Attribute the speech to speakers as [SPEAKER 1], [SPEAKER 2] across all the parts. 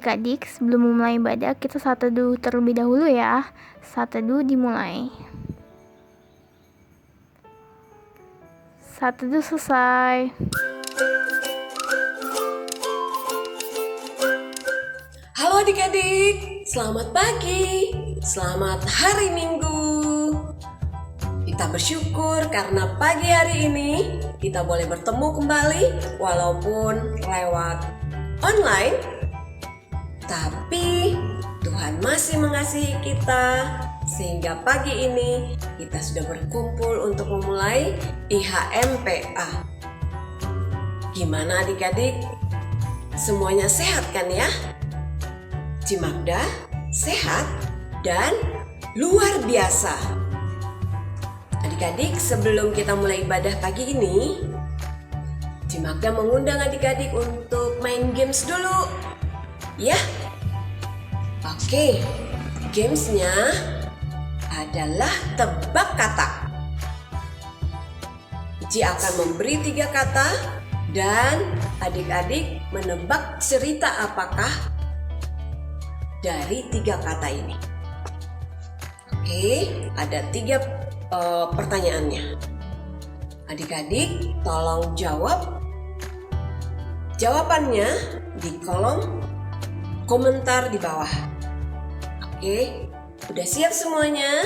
[SPEAKER 1] Adik-adik, sebelum memulai ibadah, kita saat teduh terlebih dahulu ya. Saat teduh dimulai. Saat teduh selesai.
[SPEAKER 2] Halo adik-adik, selamat pagi, selamat hari Minggu. Kita bersyukur karena pagi hari ini kita boleh bertemu kembali walaupun lewat online. Tapi Tuhan masih mengasihi kita sehingga pagi ini kita sudah berkumpul untuk memulai IHMPA. Gimana adik-adik? Semuanya sehat kan ya? Cimagda sehat dan luar biasa. Adik-adik, sebelum kita mulai ibadah pagi ini, Cimagda mengundang adik-adik untuk main games dulu. Ya? Oke, gamesnya adalah tebak kata. Ci akan memberi 3 kata dan adik-adik menebak cerita apakah dari 3 kata ini. Oke, ada 3 pertanyaannya. Adik-adik tolong jawab jawabannya di kolom komentar di bawah. Oke, udah siap semuanya?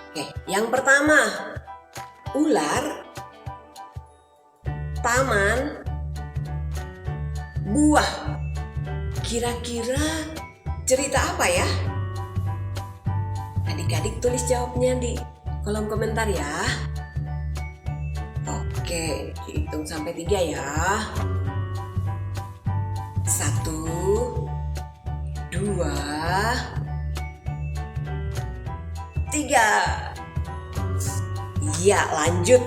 [SPEAKER 2] Oke, yang pertama, ular, taman, buah. Kira-kira cerita apa ya? Adik-adik tulis jawabnya di kolom komentar ya. Oke, hitung sampai 3 ya. 1, 2, 3. Iya, lanjut.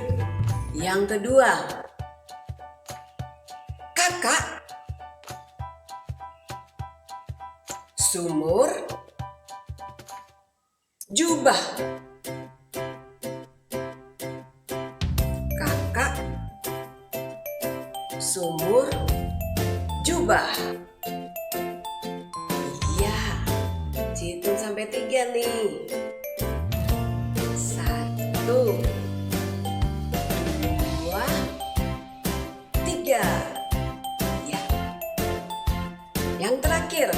[SPEAKER 2] Yang kedua, kakak, sumur, jubah. Kakak, sumur, jubah. Iya, hitung sampai 3 nih. 1, 2, 3. Ya. Yang terakhir,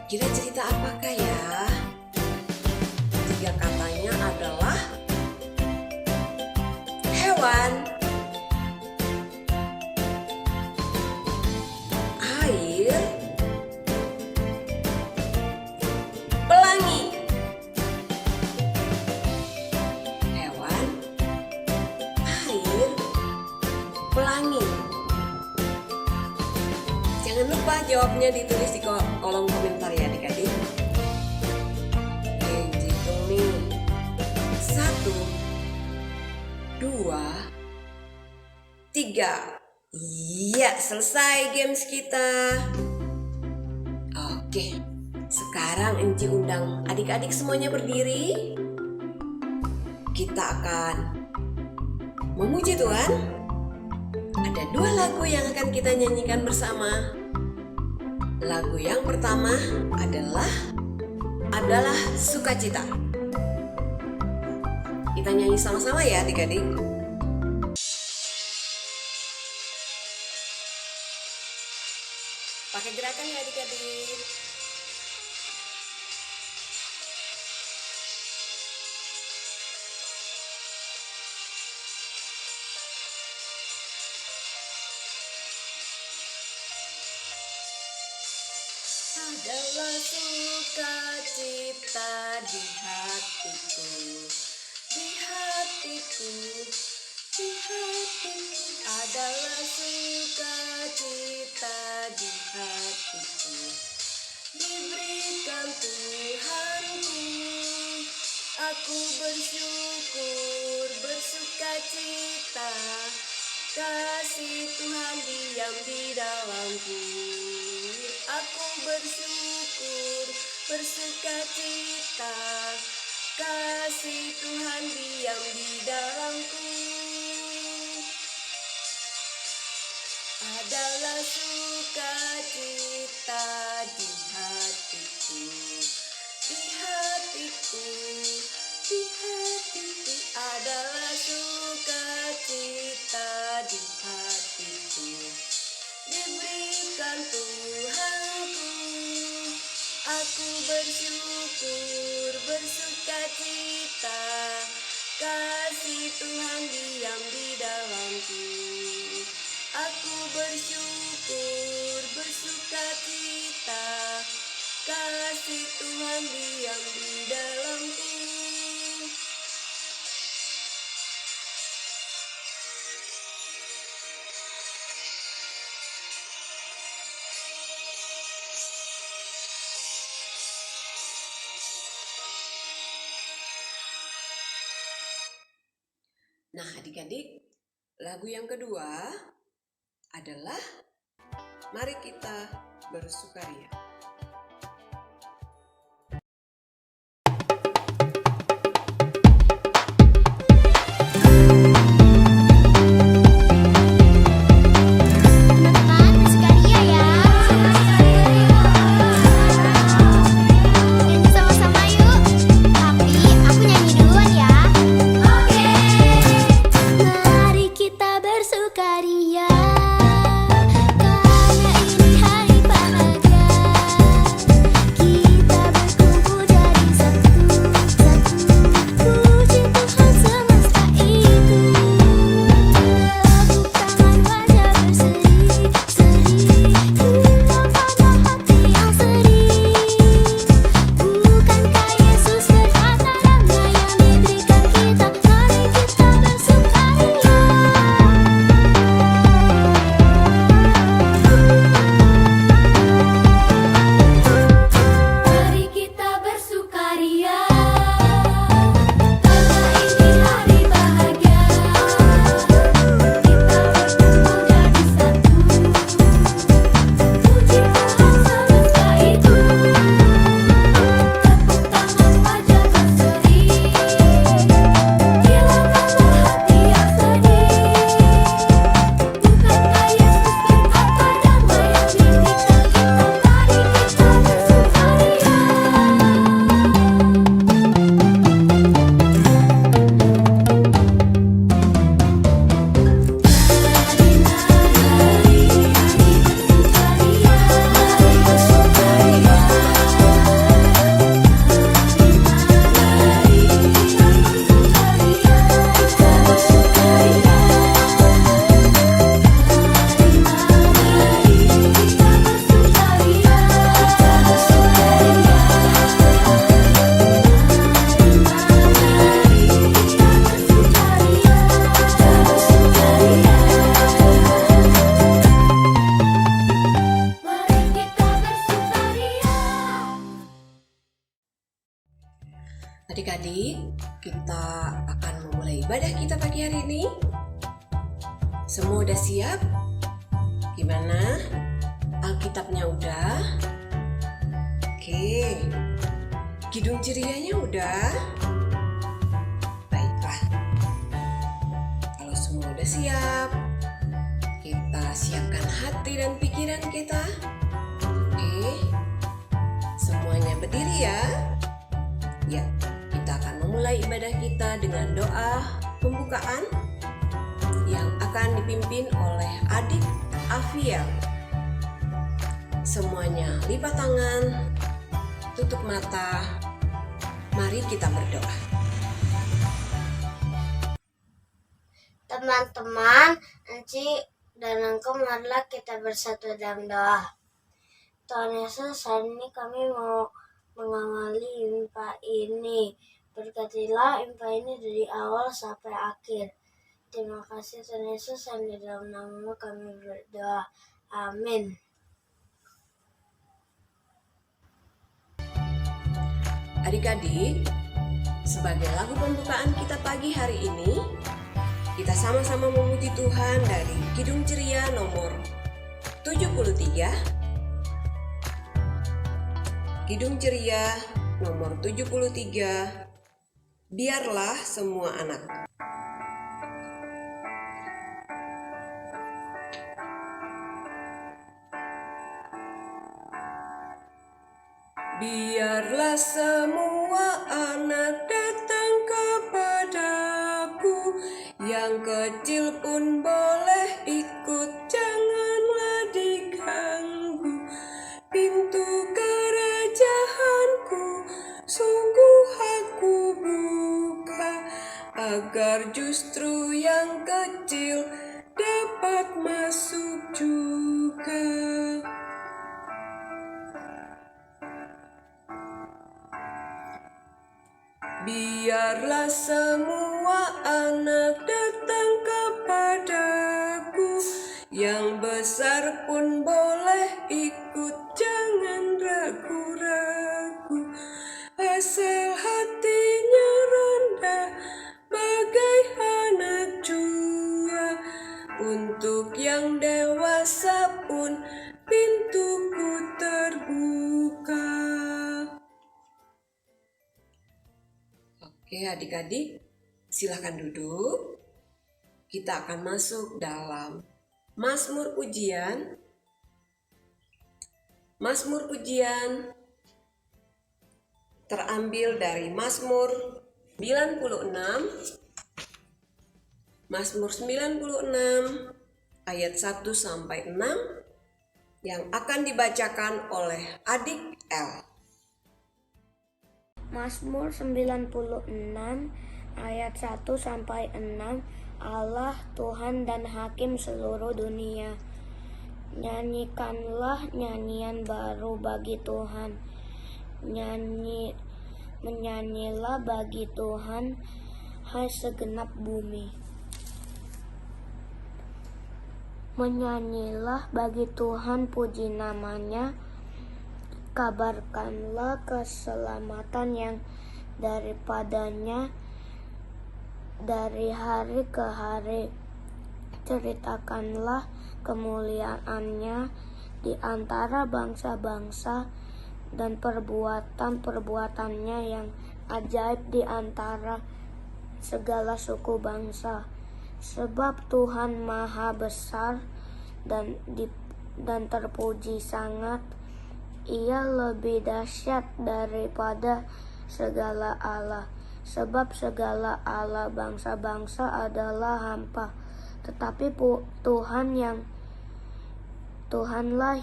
[SPEAKER 2] kira-kira cerita apakah ya? 3 katanya adalah hewan, air, pelangi. Hewan, air, pelangi. Jangan lupa jawabnya ditulis di kolom komentar ya adik-adik. Oke, hitung nih. 1, 2, 3. Iya, selesai games kita. Oke, sekarang Enci undang adik-adik semuanya berdiri. Kita akan memuji Tuhan. Ada 2 lagu yang akan kita nyanyikan bersama. Lagu yang pertama adalah Sukacita. Kita nyanyi sama-sama ya adik-adik. Pakai gerakan ya adik-adik. Adalah sukacita di hatiku, di hatiku, di hatiku. Adalah sukacita di hatiku, diberikan Tuhanku. Aku bersyukur, bersukacita, kasih Tuhan diam di dalamku. Aku bersyukur, bersukacita, kasih Tuhan diam di dalamku. adalah sukacita di hatiku, di hatiku, di hatiku adalah sukacita di hatiku. Diberikan Tuhanku, aku bersyukur, bersukacita, kasih Tuhan diam di dalamku. Aku bersyukur, bersukacita, kasih Tuhan diam di dalamku. Nah, adik-adik, lagu yang kedua adalah Mari Kita Bersukaria. Adik-adik, kita akan memulai ibadah kita pagi hari ini. Semua udah siap? Gimana? Alkitabnya udah? Oke. Kidung cerianya udah? Baiklah. Kalau semua udah siap, kita siapkan hati dan pikiran kita. Oke. Semuanya berdiri ya. Ya. Kita akan memulai ibadah kita dengan doa pembukaan yang akan dipimpin oleh adik Afiel. Semuanya lipat tangan, tutup mata, mari kita berdoa.
[SPEAKER 3] Teman-teman, Enci dan Engkau marilah kita bersatu dalam doa. Tuhan Yesus, hari ini kami mau mengawali impa ini. Berkatilah impa ini dari awal sampai akhir. Terima kasih Tuhan Yesus, yang di dalam nama-Mu kami berdoa. Amin.
[SPEAKER 2] Adik-adik, sebagai lagu pembukaan kita pagi hari ini, kita sama-sama memuji Tuhan dari Kidung Ceria nomor 73. Kidung Ceria nomor 73, Biarlah Semua Anak. Biarlah semua anak datang kepadaku, yang kecil pun boleh ikut, janganlah diganggu. Pintu kerajaanku sungguh aku buka, agar justru yang kecil dapat masuk juga. Biarlah semua anak datang kepadaku, yang besar pun boleh ikut, jangan ragu-ragu. Asal hatinya rendah bagai anak jua, untuk yang dewasa pun pintuku terbuka. Oke adik-adik, silakan duduk. Kita akan masuk dalam Mazmur Pujian. Mazmur Pujian terambil dari Mazmur 96. Mazmur 96 ayat 1 sampai 6 yang akan dibacakan oleh adik L.
[SPEAKER 3] Mazmur 96 ayat 1 sampai 6. Allah Tuhan dan Hakim seluruh dunia. Nyanyikanlah nyanyian baru bagi Tuhan. Menyanyilah bagi Tuhan, hai segenap bumi. Menyanyilah bagi Tuhan, puji namanya. Kabarkanlah keselamatan yang daripadanya dari hari ke hari. Ceritakanlah kemuliaannya di antara bangsa-bangsa, dan perbuatan-perbuatannya yang ajaib di antara segala suku bangsa. Sebab Tuhan Maha Besar dan terpuji sangat. Ia lebih dahsyat daripada segala Allah. Sebab segala Allah bangsa-bangsa adalah hampa, tetapi Tuhanlah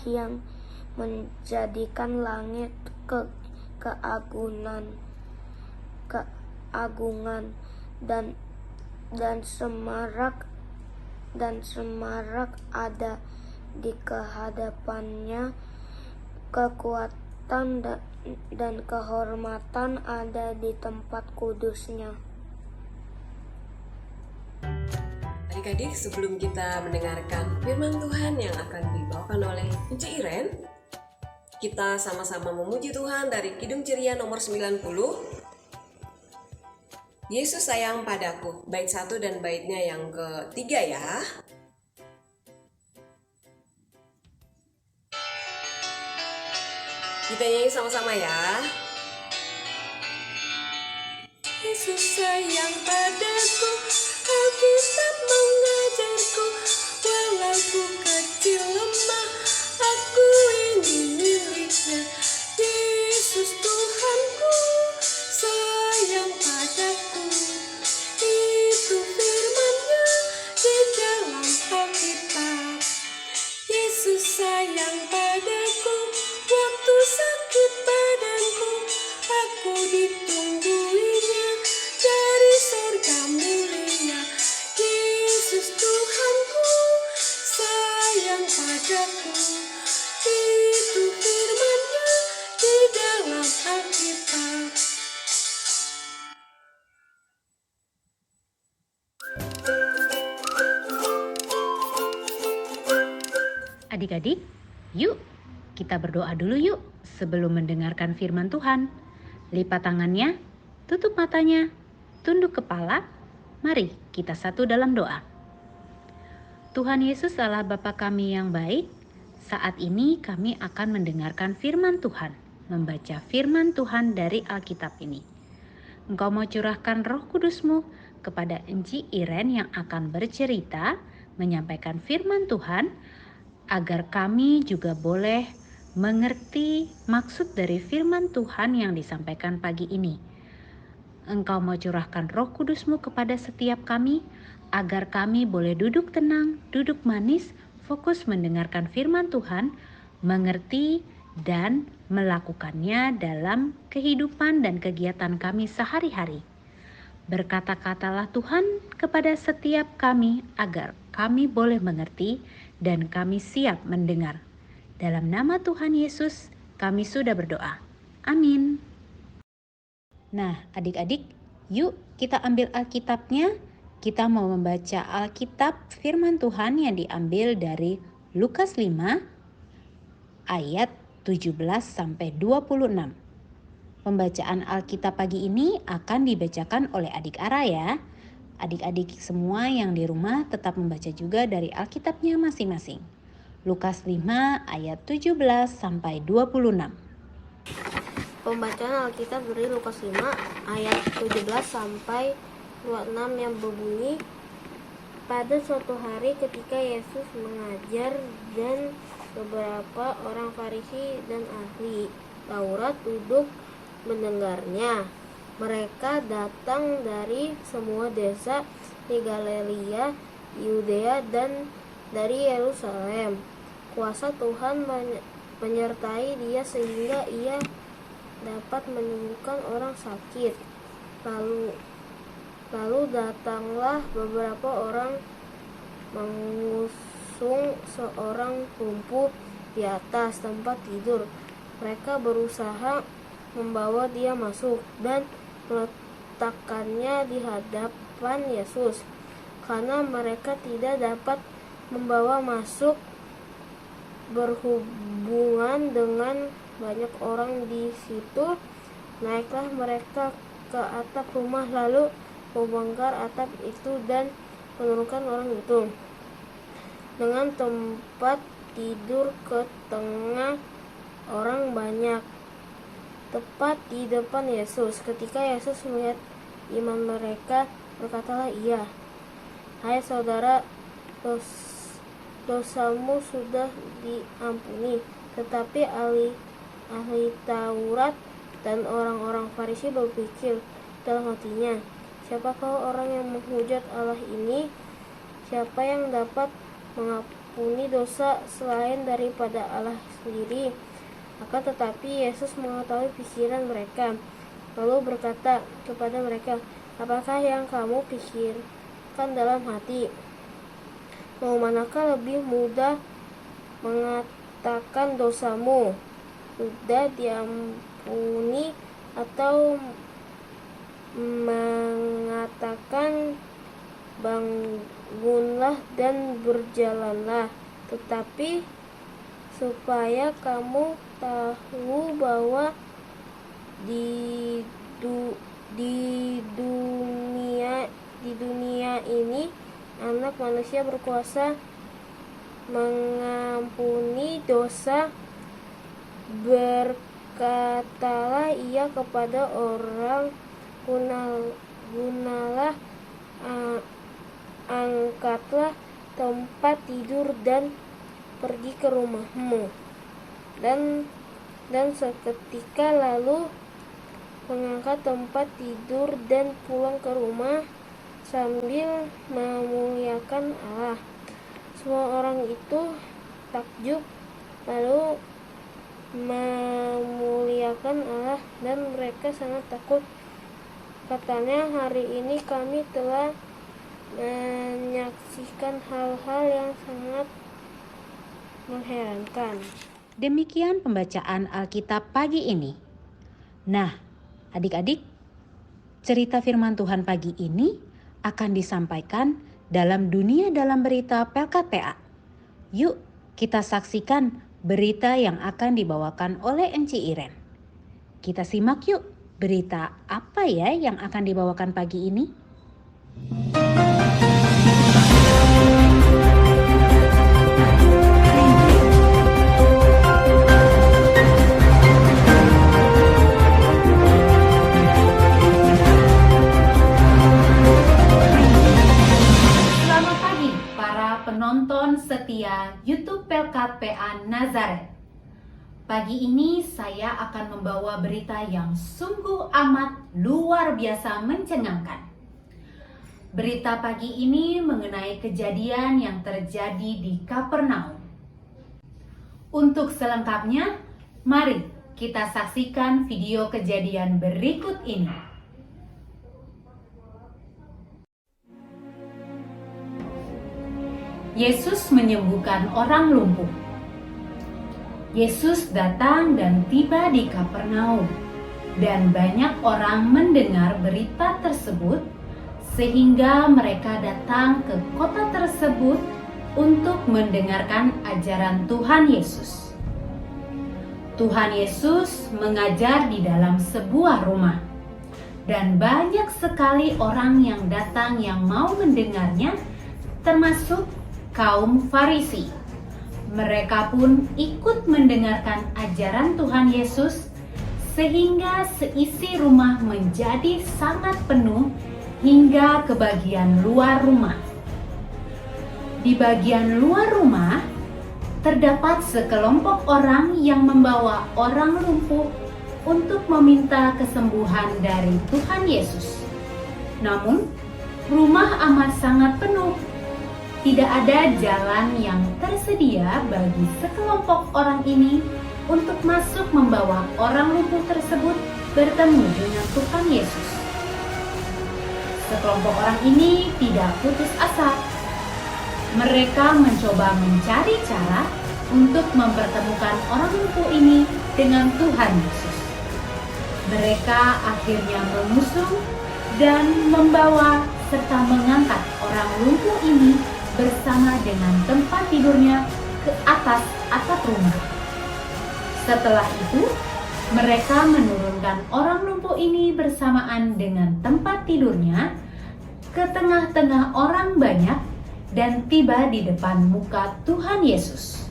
[SPEAKER 3] yang menjadikan langit keagungan dan semarak ada di kehadapannya. Kekuatan dan kehormatan ada di tempat kudusnya.
[SPEAKER 2] Adik-adik, sebelum kita mendengarkan firman Tuhan yang akan dibawakan oleh Enci Iren, kita sama-sama memuji Tuhan dari Kidung Ceria nomor 90. Yesus sayang padaku, bait 1 dan baitnya yang ketiga ya. Kita nyanyi sama-sama ya. Yesus sayang padaku, Alkitab mengajarku, walau ku kecil lemah, aku ini miliknya. Yesus Tuhanku sayang padaku, itu firman-Nya di dalam Alkitab. Yesus sayang padaku, waktu sakit badanku, aku ditungguinya dari surga mulia. Yesus Tuhanku sayang padaku, itu firman-Nya di dalam Alkitab.
[SPEAKER 4] Adik-adik, yuk kita berdoa dulu yuk sebelum mendengarkan firman Tuhan. Lipat tangannya, tutup matanya, tunduk kepala. Mari kita satu dalam doa. Tuhan Yesus Allah Bapa kami yang baik, saat ini kami akan mendengarkan firman Tuhan, membaca firman Tuhan dari Alkitab ini. Engkau mau curahkan Roh Kudus-Mu kepada Enci Iren yang akan bercerita, menyampaikan firman Tuhan, agar kami juga boleh mengerti maksud dari firman Tuhan yang disampaikan pagi ini. Engkau mau curahkan Roh Kudus-Mu kepada setiap kami, agar kami boleh duduk tenang, duduk manis, fokus mendengarkan firman Tuhan, mengerti dan melakukannya dalam kehidupan dan kegiatan kami sehari-hari. Berkata-katalah Tuhan kepada setiap kami agar kami boleh mengerti dan kami siap mendengar. Dalam nama Tuhan Yesus kami sudah berdoa. Amin. Nah, adik-adik, yuk kita ambil Alkitabnya. Kita mau membaca Alkitab firman Tuhan yang diambil dari Lukas 5 ayat 17 sampai 26. Pembacaan Alkitab pagi ini akan dibacakan oleh adik Ara ya. Adik-adik semua yang di rumah tetap membaca juga dari Alkitabnya masing-masing. Lukas 5 ayat 17 sampai 26.
[SPEAKER 3] Pembacaan Alkitab dari Lukas 5 ayat 17 sampai 26 yang berbunyi, pada suatu hari ketika Yesus mengajar dan beberapa orang Farisi dan ahli Taurat duduk mendengarnya. Mereka datang dari semua desa di Galilea, Yudea dan dari Yerusalem. Kuasa Tuhan menyertai dia sehingga ia dapat menyembuhkan orang sakit. Lalu datanglah beberapa orang mengusung seorang lumpuh di atas tempat tidur. Mereka berusaha membawa dia masuk dan meletakkannya di hadapan Yesus. Karena mereka tidak dapat membawa masuk berhubungan dengan banyak orang di situ, naiklah mereka ke atap rumah lalu membongkar atap itu dan menurunkan orang itu dengan tempat tidur ke tengah orang banyak, tepat di depan Yesus. Ketika Yesus melihat iman mereka, berkatalah ia, "Hai saudara, dosamu sudah diampuni." Tetapi ahli Taurat dan orang-orang Farisi berpikir dalam hatinya, "Siapakah orang yang menghujat Allah ini? Siapa yang dapat mengampuni dosa selain daripada Allah sendiri?" Akan tetapi Yesus mengetahui pikiran mereka, lalu berkata kepada mereka, "Apakah yang kamu pikirkan dalam hati? Mau manakah lebih mudah mengatakan dosamu sudah diampuni, atau mengatakan bangunlah dan berjalanlah? Tetapi supaya kamu tahu bahwa di dunia ini Anak Manusia berkuasa mengampuni dosa, berkatalah ia kepada orang, gunalah, angkatlah tempat tidur dan pergi ke rumahmu." Dan seketika lalu mengangkat tempat tidur dan pulang ke rumah sambil memuliakan Allah. Semua orang itu takjub lalu memuliakan Allah dan mereka sangat takut. Katanya, "Hari ini kami telah menyaksikan hal-hal yang sangat mengherankan."
[SPEAKER 4] Demikian pembacaan Alkitab pagi ini. Nah, adik-adik, cerita firman Tuhan pagi ini akan disampaikan dalam Dunia Dalam Berita Pelkat PA. Yuk kita saksikan berita yang akan dibawakan oleh Enci Iren. Kita simak yuk berita apa ya yang akan dibawakan pagi ini. Penonton setia YouTube Pelkat PA Nazaret. Pagi ini saya akan membawa berita yang sungguh amat luar biasa mencengangkan. Berita pagi ini mengenai kejadian yang terjadi di Kapernaum. Untuk selengkapnya, mari kita saksikan video kejadian berikut ini. Yesus menyembuhkan orang lumpuh. Yesus datang dan tiba di Kapernaum, dan banyak orang mendengar berita tersebut, sehingga mereka datang ke kota tersebut untuk mendengarkan ajaran Tuhan Yesus. Tuhan Yesus mengajar di dalam sebuah rumah, dan banyak sekali orang yang datang yang mau mendengarnya, termasuk kaum Farisi. Mereka pun ikut mendengarkan ajaran Tuhan Yesus, sehingga seisi rumah menjadi sangat penuh hingga ke bagian luar rumah. Di bagian luar rumah, terdapat sekelompok orang yang membawa orang lumpuh untuk meminta kesembuhan dari Tuhan Yesus. Namun, rumah amat sangat penuh. Tidak ada jalan yang tersedia bagi sekelompok orang ini untuk masuk membawa orang lumpuh tersebut bertemu dengan Tuhan Yesus. Sekelompok orang ini tidak putus asa. Mereka mencoba mencari cara untuk mempertemukan orang lumpuh ini dengan Tuhan Yesus. Mereka akhirnya mengusung dan membawa serta mengangkat orang lumpuh ini bersama dengan tempat tidurnya ke atas atap rumah. Setelah itu, mereka menurunkan orang lumpuh ini bersamaan dengan tempat tidurnya ke tengah-tengah orang banyak dan tiba di depan muka Tuhan Yesus.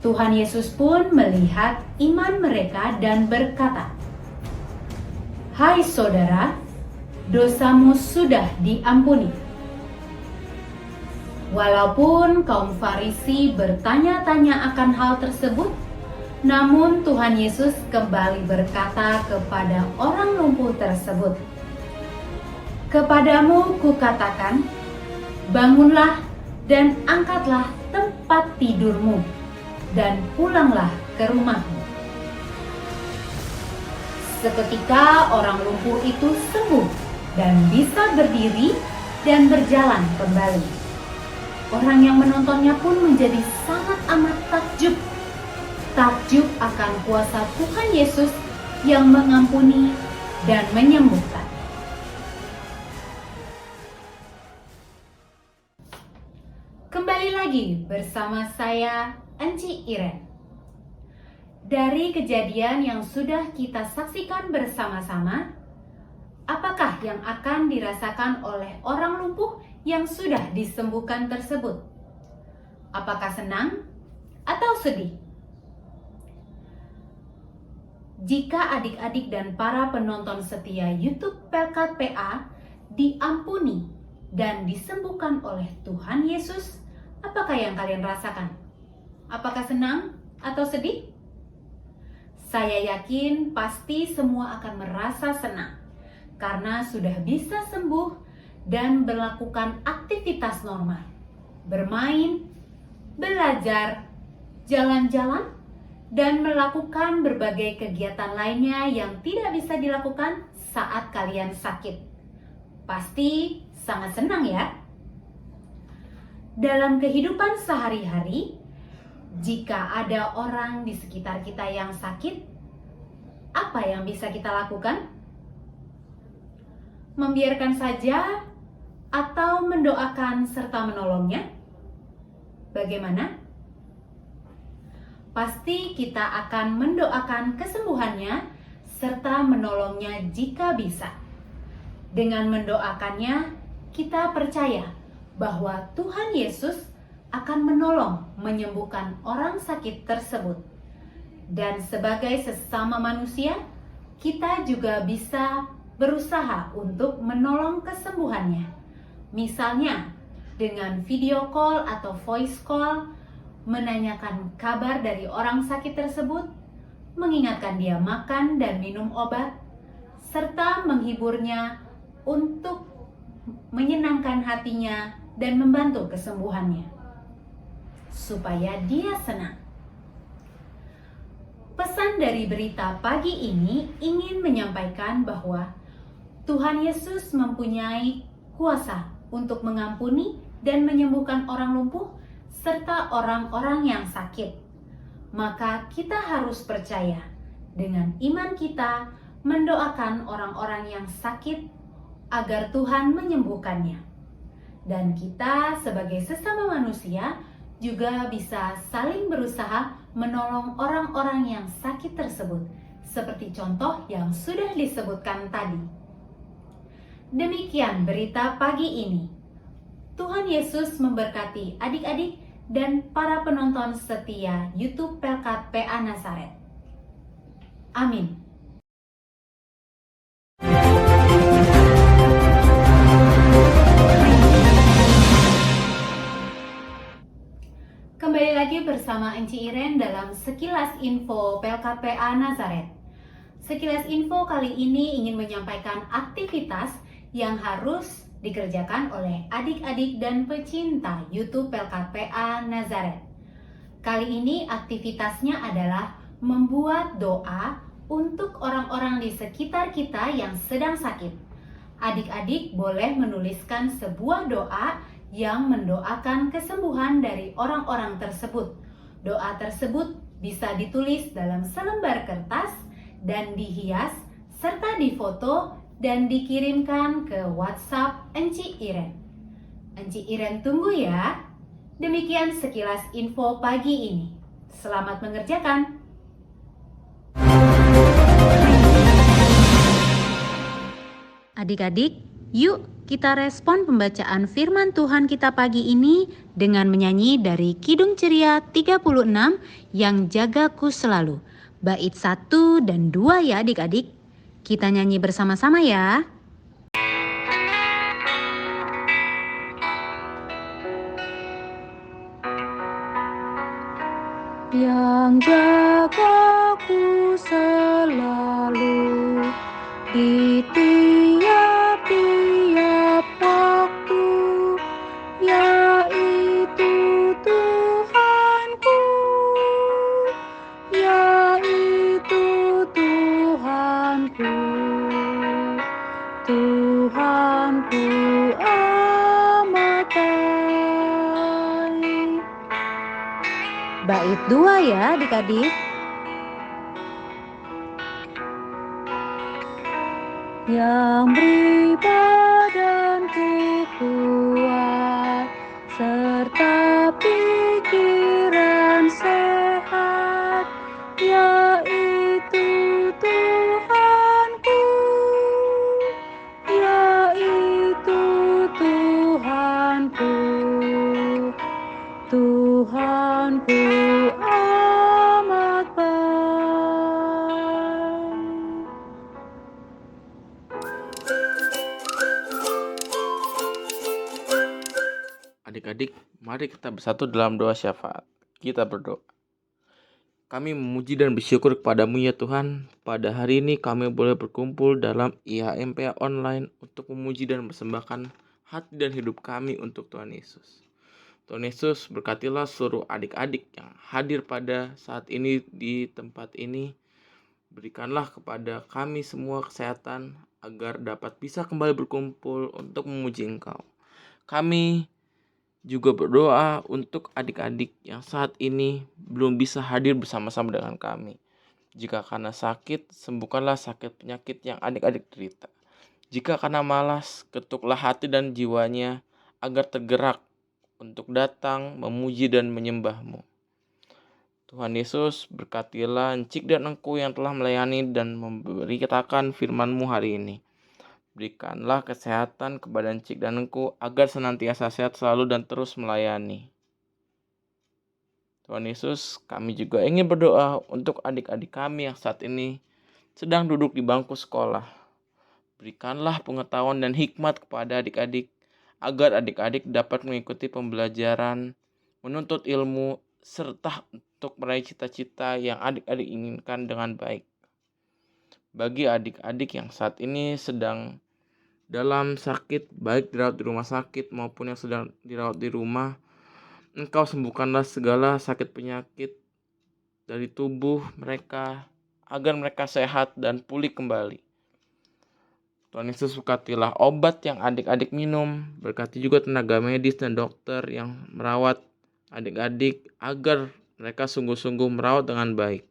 [SPEAKER 4] Tuhan Yesus pun melihat iman mereka dan berkata, "Hai saudara, dosamu sudah diampuni." Walaupun kaum Farisi bertanya-tanya akan hal tersebut, namun Tuhan Yesus kembali berkata kepada orang lumpuh tersebut, "Kepadamu kukatakan, bangunlah dan angkatlah tempat tidurmu, dan pulanglah ke rumahmu." Seketika orang lumpuh itu sembuh dan bisa berdiri dan berjalan kembali. Orang yang menontonnya pun menjadi sangat amat takjub akan kuasa Tuhan Yesus yang mengampuni dan menyembuhkan. Kembali lagi bersama saya, Enci Iren. Dari kejadian yang sudah kita saksikan bersama-sama, apakah yang akan dirasakan oleh orang lumpuh yang sudah disembuhkan tersebut? Apakah senang atau sedih? Jika adik-adik dan para penonton setia YouTube Pelkat PA diampuni dan disembuhkan oleh Tuhan Yesus, apakah yang kalian rasakan? Apakah senang atau sedih? Saya yakin pasti semua akan merasa senang karena sudah bisa sembuh dan melakukan aktivitas normal, bermain, belajar, jalan-jalan, dan melakukan berbagai kegiatan lainnya yang tidak bisa dilakukan saat kalian sakit. Pasti sangat senang ya. Dalam kehidupan sehari-hari, jika ada orang di sekitar kita yang sakit, apa yang bisa kita lakukan? Membiarkan saja atau mendoakan serta menolongnya? Bagaimana? Pasti kita akan mendoakan kesembuhannya serta menolongnya jika bisa. Dengan mendoakannya, kita percaya bahwa Tuhan Yesus akan menolong menyembuhkan orang sakit tersebut. Dan sebagai sesama manusia, kita juga bisa berusaha untuk menolong kesembuhannya. Misalnya dengan video call atau voice call menanyakan kabar dari orang sakit tersebut, mengingatkan dia makan dan minum obat, serta menghiburnya untuk menyenangkan hatinya dan membantu kesembuhannya, supaya dia senang. Pesan dari berita pagi ini ingin menyampaikan bahwa Tuhan Yesus mempunyai kuasa untuk mengampuni dan menyembuhkan orang lumpuh serta orang-orang yang sakit. Maka kita harus percaya dengan iman kita mendoakan orang-orang yang sakit agar Tuhan menyembuhkannya. Dan kita sebagai sesama manusia juga bisa saling berusaha menolong orang-orang yang sakit tersebut, seperti contoh yang sudah disebutkan tadi. Demikian berita pagi ini. Tuhan Yesus memberkati adik-adik dan para penonton setia YouTube Pelkat PA Nazaret. Amin. Kembali lagi bersama Enci Iren dalam Sekilas Info Pelkat PA Nazaret. Sekilas Info kali ini ingin menyampaikan aktivitas yang harus dikerjakan oleh adik-adik dan pecinta YouTube Pelkat PA Nazaret. Kali ini aktivitasnya adalah membuat doa untuk orang-orang di sekitar kita yang sedang sakit. Adik-adik boleh menuliskan sebuah doa yang mendoakan kesembuhan dari orang-orang tersebut. Doa tersebut bisa ditulis dalam selembar kertas dan dihias serta difoto dan dikirimkan ke WhatsApp Enci Iren. Enci Iren tunggu ya. Demikian sekilas info pagi ini. Selamat mengerjakan. Adik-adik, yuk kita respon pembacaan firman Tuhan kita pagi ini dengan menyanyi dari Kidung Ceria 36 yang jagaku selalu. Bait 1 dan 2 ya adik-adik. Kita nyanyi bersama-sama ya. Yang jagaku selalu di tiap-tiap waktu, yaitu Tuhanku, yaitu Tuhanku, Tuhanku amat baik. Bait 2 ya adik-adik. Yang beri badanku kuat serta pikiran sehat, yaitu Tuhanku, yaitu Tuhanku, Tuhanku amat baik.
[SPEAKER 5] Adik-adik, mari kita bersatu dalam doa syafaat. Kita berdoa. Kami memuji dan bersyukur kepadamu ya Tuhan. Pada hari ini kami boleh berkumpul dalam IHMPA online untuk memuji dan mempersembahkan hati dan hidup kami untuk Tuhan Yesus. Tuhan Yesus, berkatilah seluruh adik-adik yang hadir pada saat ini di tempat ini. Berikanlah kepada kami semua kesehatan agar dapat bisa kembali berkumpul untuk memuji Engkau. Kami juga berdoa untuk adik-adik yang saat ini belum bisa hadir bersama-sama dengan kami. Jika karena sakit, sembuhkanlah sakit penyakit yang adik-adik derita. Jika karena malas, ketuklah hati dan jiwanya agar tergerak untuk datang, memuji dan menyembah-Mu. Tuhan Yesus, berkatilah Encik dan Engku yang telah melayani dan memberitakan firman-Mu hari ini. Berikanlah kesehatan kepada Encik dan Engku agar senantiasa sehat selalu dan terus melayani. Tuhan Yesus, kami juga ingin berdoa untuk adik-adik kami yang saat ini sedang duduk di bangku sekolah. Berikanlah pengetahuan dan hikmat kepada adik-adik agar adik-adik dapat mengikuti pembelajaran, menuntut ilmu serta untuk meraih cita-cita yang adik-adik inginkan dengan baik. Bagi adik-adik yang saat ini sedang dalam sakit, baik dirawat di rumah sakit maupun yang sedang dirawat di rumah, Engkau sembuhkanlah segala sakit penyakit dari tubuh mereka, agar mereka sehat dan pulih kembali. Tuhan Yesus, berkatilah obat yang adik-adik minum, berkati juga tenaga medis dan dokter yang merawat adik-adik, agar mereka sungguh-sungguh merawat dengan baik.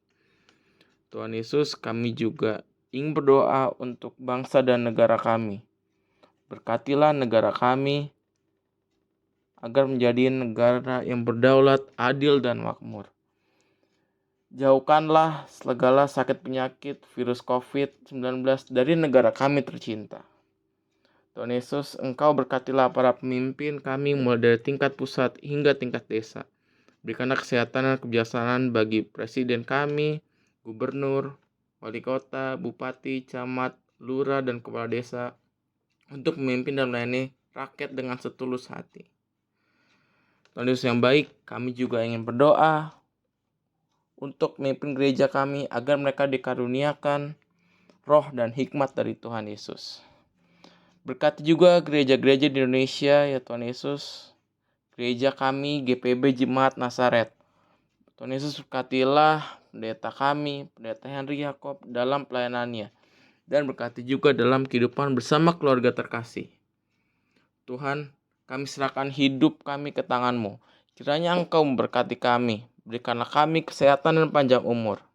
[SPEAKER 5] Tuhan Yesus, kami juga ingin berdoa untuk bangsa dan negara kami. Berkatilah negara kami, agar menjadi negara yang berdaulat, adil, dan makmur. Jauhkanlah segala sakit penyakit virus COVID-19 dari negara kami tercinta. Tuhan Yesus, Engkau berkatilah para pemimpin kami mulai dari tingkat pusat hingga tingkat desa. Berikanlah kesehatan dan kebijaksanaan bagi presiden kami, gubernur, wali kota, bupati, camat, lurah, dan kepala desa untuk memimpin dan melayani rakyat dengan setulus hati. Tuhan Yesus yang baik, kami juga ingin berdoa untuk memimpin gereja kami agar mereka dikaruniakan roh dan hikmat dari Tuhan Yesus. Berkati juga gereja-gereja di Indonesia ya Tuhan Yesus. Gereja kami GPB Jemaat Nazaret. Tuhan Yesus, berkatilah pendeta kami, pendeta Henry Yakob dalam pelayanannya. Dan berkati juga dalam kehidupan bersama keluarga terkasih. Tuhan, kami serahkan hidup kami ke tangan-Mu. Kiranya Engkau memberkati kami. Berikanlah kami kesehatan dan panjang umur.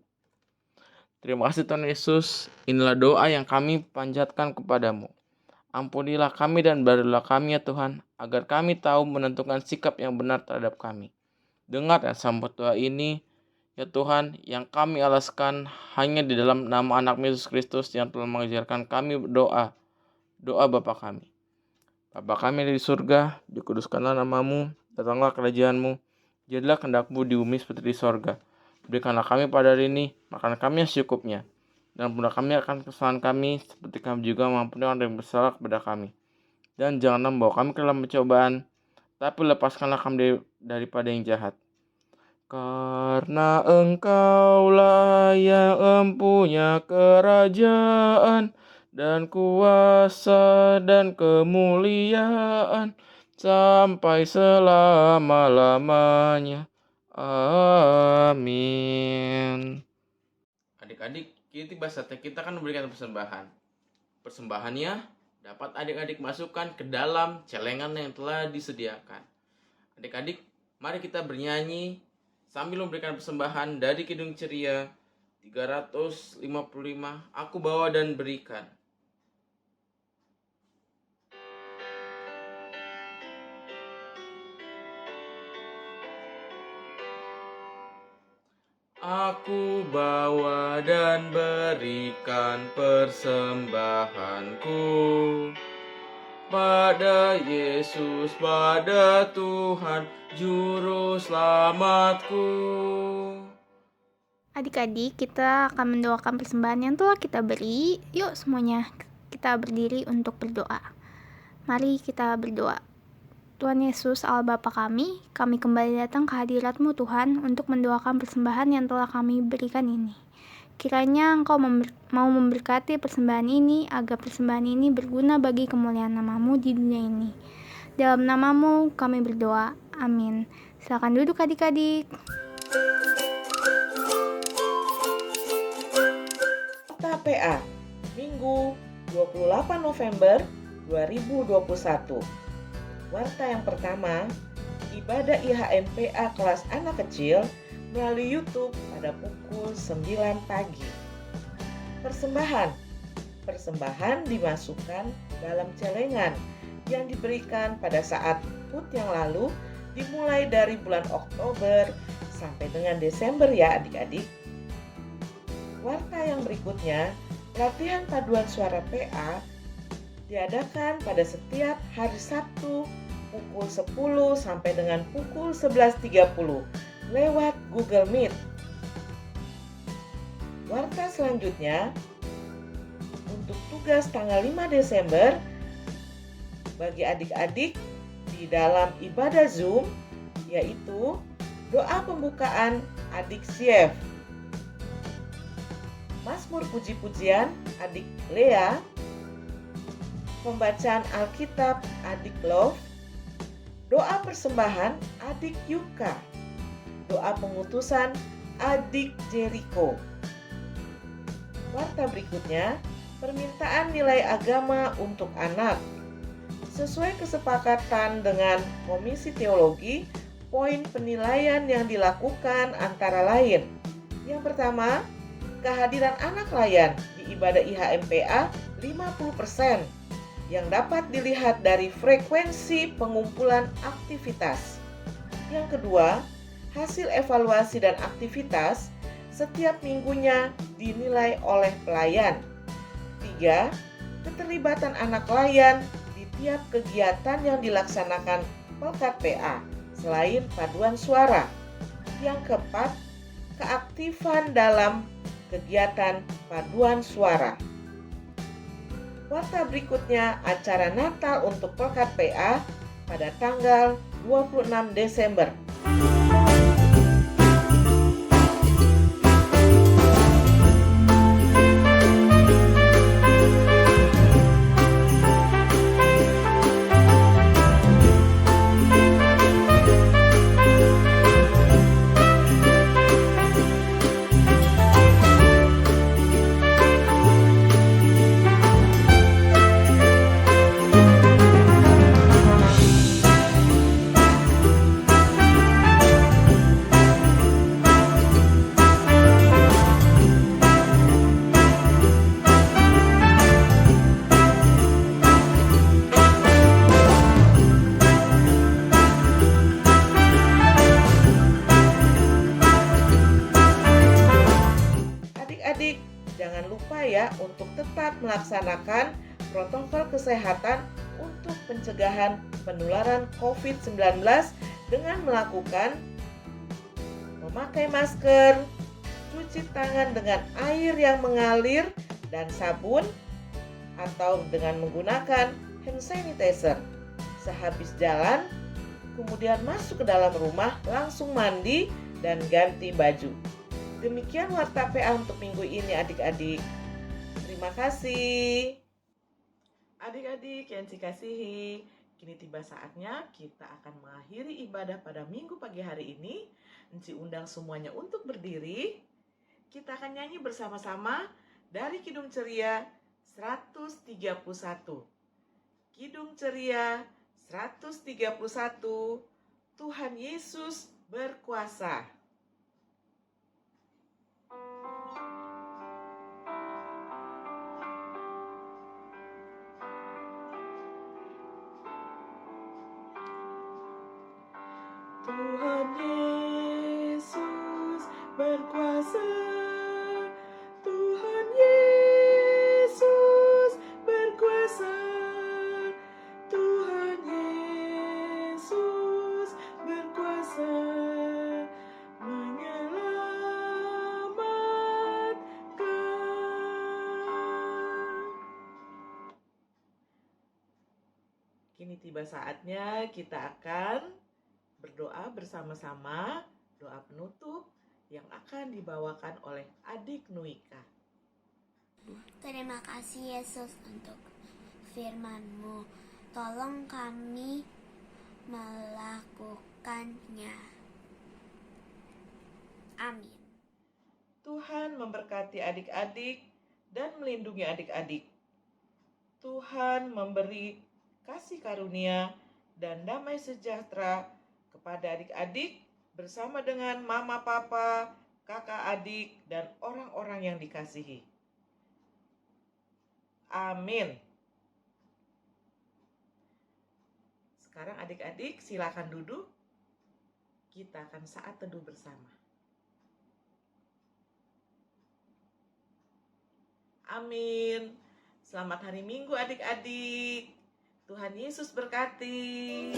[SPEAKER 5] Terima kasih Tuhan Yesus. Inilah doa yang kami panjatkan kepadamu. Ampunilah kami dan barilah kami ya Tuhan, agar kami tahu menentukan sikap yang benar terhadap kami. Dengar dan sambut doa ini, ya Tuhan, yang kami alaskan hanya di dalam nama anak Yesus Kristus yang telah mengajarkan kami berdoa. Doa Bapa kami. Bapa kami di surga, dikuduskanlah namamu, datanglah kerajaan-Mu. Jadilah kehendak-Mu di bumi seperti di sorga. Berikanlah kami pada hari ini makanan kami yang secukupnya. Dan ampunilah kami akan kesalahan kami, seperti kami juga mengampuni orang yang bersalah kepada kami. Dan janganlah membawa kami ke dalam pencobaan, tapi lepaskanlah kami daripada yang jahat. Karena Engkaulah yang empunya kerajaan, dan kuasa dan kemuliaan, sampai selama-lamanya. Amin. Adik-adik, kini tiba saatnya kita akan memberikan persembahan. Persembahannya dapat adik-adik masukkan ke dalam celengan yang telah disediakan. Adik-adik, mari kita bernyanyi sambil memberikan persembahan dari Kidung Ceria 355, Aku Bawa dan Berikan. Aku bawa dan berikan persembahanku pada Yesus, pada Tuhan, Juru Selamatku.
[SPEAKER 1] Adik-adik, kita akan mendoakan persembahan yang telah kita beri. Yuk semuanya, kita berdiri untuk berdoa. Mari kita berdoa. Tuhan Yesus, Allah Bapa kami kembali datang ke hadirat-Mu Tuhan untuk mendoakan persembahan yang telah kami berikan ini. Kiranya Engkau mau memberkati persembahan ini, agar persembahan ini berguna bagi kemuliaan nama-Mu di dunia ini. Dalam nama-Mu kami berdoa. Amin. Silakan duduk adik-adik.
[SPEAKER 6] PA, Minggu 28 November 2021. Warta yang pertama, ibadah IHMPA kelas anak kecil melalui YouTube pada pukul 9 pagi. Persembahan dimasukkan dalam celengan yang diberikan pada saat HUT yang lalu, dimulai dari bulan Oktober sampai dengan Desember ya adik-adik. Warta yang berikutnya, latihan paduan suara PA diadakan pada setiap hari Sabtu pukul 10 sampai dengan pukul 11.30 lewat Google Meet. Warta selanjutnya, untuk tugas tanggal 5 Desember bagi adik-adik di dalam ibadah Zoom, yaitu Doa pembukaan adik Syef. Mazmur puji-pujian adik Lea. Pembacaan Alkitab adik Love. Doa persembahan adik Yuka. Doa pengutusan adik Jericho. Warta berikutnya, permintaan nilai agama untuk anak. Sesuai kesepakatan dengan Komisi Teologi, poin penilaian yang dilakukan antara lain. Yang pertama, kehadiran anak layan di ibadah IHMPA 50% yang dapat dilihat dari frekuensi pengumpulan aktivitas. Yang kedua, hasil evaluasi dan aktivitas setiap minggunya dinilai oleh pelayan. 3. Keterlibatan anak layan di tiap kegiatan yang dilaksanakan Pelkat PA selain paduan suara. Yang keempat, keaktifan dalam kegiatan paduan suara. Warta berikutnya acara Natal untuk Pelkat PA pada tanggal 26 Desember. Adik-adik, jangan lupa ya untuk tetap melaksanakan protokol kesehatan untuk pencegahan penularan COVID-19 dengan melakukan memakai masker, cuci tangan dengan air yang mengalir dan sabun, atau dengan menggunakan hand sanitizer. Sehabis jalan, kemudian masuk ke dalam rumah, langsung mandi dan ganti baju. Demikian Warta PA untuk minggu ini adik-adik. Terima kasih. Adik-adik yang dikasihi, kini tiba saatnya kita akan mengakhiri ibadah pada minggu pagi hari ini. Enci undang semuanya untuk berdiri. Kita akan nyanyi bersama-sama dari Kidung Ceria 131. Kidung Ceria 131, Tuhan Yesus berkuasa. Tuhan Yesus berkuasa. Tuhan Yesus berkuasa. Tuhan Yesus berkuasa menyelamatkan. Kini tiba saatnya kita akan berdoa bersama-sama, doa penutup yang akan dibawakan oleh adik Nuika.
[SPEAKER 3] Terima kasih Yesus untuk firman-Mu. Tolong kami melakukannya. Amin.
[SPEAKER 6] Tuhan memberkati adik-adik dan melindungi adik-adik. Tuhan memberi kasih karunia dan damai sejahtera kepada adik-adik bersama dengan mama, papa, kakak, adik, dan orang-orang yang dikasihi. Amin. Sekarang adik-adik silakan duduk. Kita akan saat teduh bersama. Amin. Selamat hari Minggu adik-adik. Tuhan Yesus berkati.